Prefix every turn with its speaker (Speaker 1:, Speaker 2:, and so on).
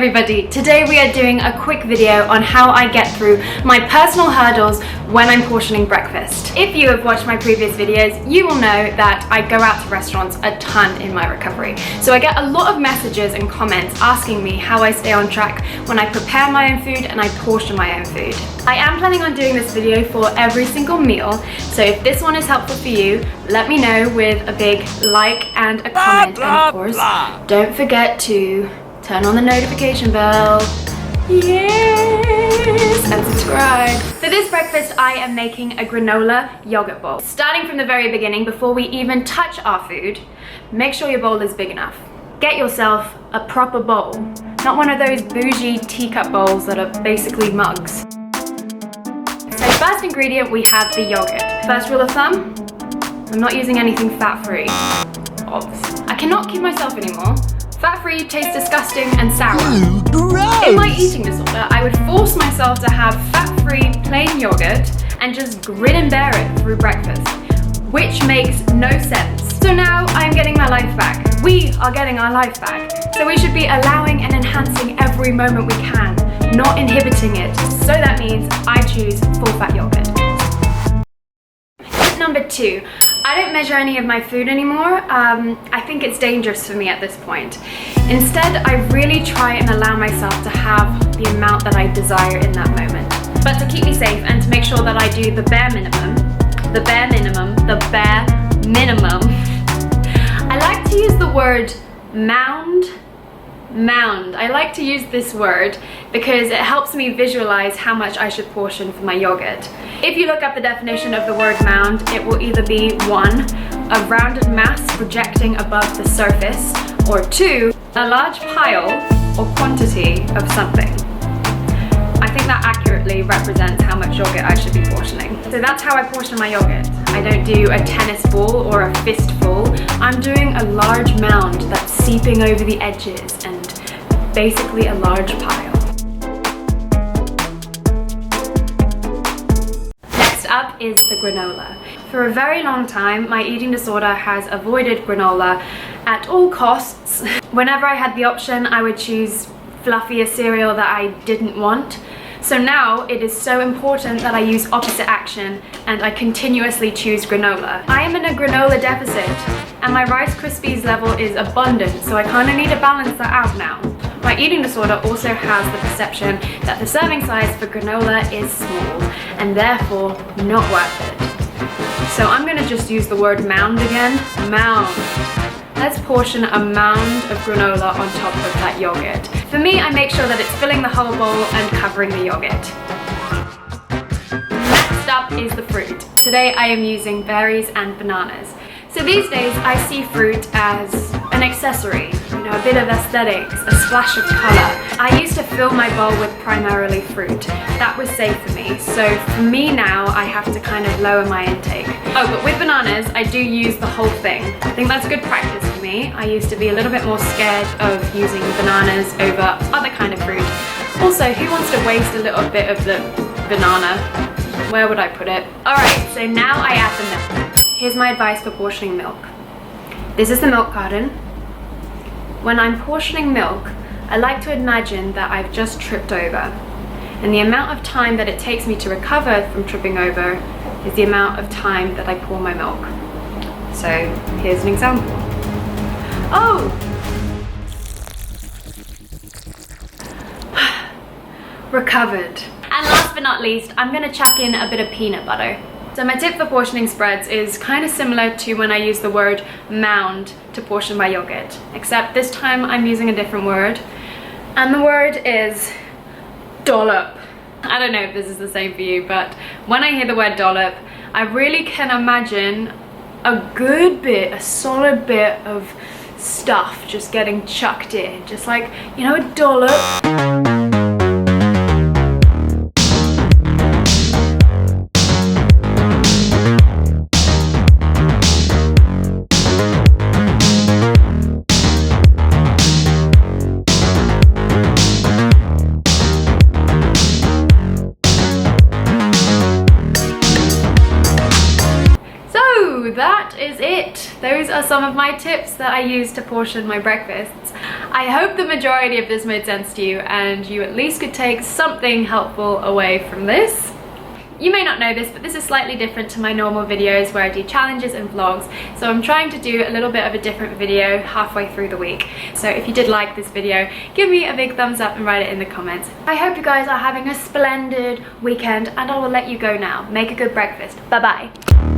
Speaker 1: everybody, today we are doing a quick video on how I get through my personal hurdles when I'm portioning breakfast. If you have watched my previous videos, you will know that I go out to restaurants a ton in my recovery. So I get a lot of messages and comments asking me how I stay on track when I prepare my own food and I portion my own food. I am planning on doing this video for every single meal, so if this one is helpful for you, let me know with a big like and a comment, and of course, don't forget to turn on the notification bell, yes, and subscribe. For this breakfast, I am making a granola yogurt bowl. Starting from the very beginning, before we even touch our food, make sure your bowl is big enough. Get yourself a proper bowl, not one of those bougie teacup bowls that are basically mugs. So first ingredient, we have the yogurt. First rule of thumb, I'm not using anything fat-free. I cannot keep myself anymore. Fat-free tastes disgusting and sour.
Speaker 2: Gross.
Speaker 1: In my eating disorder, I would force myself to have fat-free plain yogurt and just grin and bear it through breakfast, which makes no sense. So now I'm getting my life back. We are getting our life back. So we should be allowing and enhancing every moment we can, not inhibiting it. So that means I choose full-fat yogurt. Tip number 2. I don't measure any of my food anymore. I think it's dangerous for me at this point. Instead, I really try and allow myself to have the amount that I desire in that moment. But to keep me safe and to make sure that I do the bare minimum, I like to use the word mound. I like to use this word because it helps me visualize how much I should portion for my yogurt. If you look up the definition of the word mound, it will either be 1, a rounded mass projecting above the surface, or 2, a large pile or quantity of something. I think that accurately represents how much yogurt I should be portioning. So that's how I portion my yogurt. I don't do a tennis ball or a fistful. I'm doing a large mound that's seeping over the edges and basically a large pile. Next up is the granola. For a very long time, my eating disorder has avoided granola at all costs. Whenever I had the option, I would choose fluffier cereal that I didn't want. So now it is so important that I use opposite action and I continuously choose granola. I am in a granola deficit and my Rice Krispies level is abundant, so I kind of need to balance that out now. My eating disorder also has the perception that the serving size for granola is small and therefore not worth it. So I'm going to just use the word mound again. Mound. Let's portion a mound of granola on top of that yogurt. For me, I make sure that it's filling the whole bowl and covering the yogurt. Next up is the fruit. Today I am using berries and bananas. So these days I see fruit as an accessory, a bit of aesthetics, a splash of color. I used to fill my bowl with primarily fruit. That was safe for me. So for me now, I have to kind of lower my intake. Oh, but with bananas, I do use the whole thing. I think that's good practice for me. I used to be a little bit more scared of using bananas over other kind of fruit. Also, who wants to waste a little bit of the banana? Where would I put it? Alright, so now I add the milk. Here's my advice for portioning milk. This is the milk carton. When I'm portioning milk, I like to imagine that I've just tripped over. And the amount of time that it takes me to recover from tripping over is the amount of time that I pour my milk. So here's an example. Oh! Recovered. And last but not least, I'm gonna chuck in a bit of peanut butter. So my tip for portioning spreads is kind of similar to when I use the word mound to portion my yogurt, except this time I'm using a different word, and the word is dollop. I don't know if this is the same for you, but when I hear the word dollop, I really can imagine a good bit, a solid bit of stuff just getting chucked in, just like, a dollop. that is it. Those are some of my tips that I use to portion my breakfasts. I hope the majority of this made sense to you and you at least could take something helpful away from this. You may not know this, but this is slightly different to my normal videos where I do challenges and vlogs. So I'm trying to do a little bit of a different video halfway through the week. So if you did like this video, give me a big thumbs up and write it in the comments. I hope you guys are having a splendid weekend and I will let you go now. Make a good breakfast. Bye bye.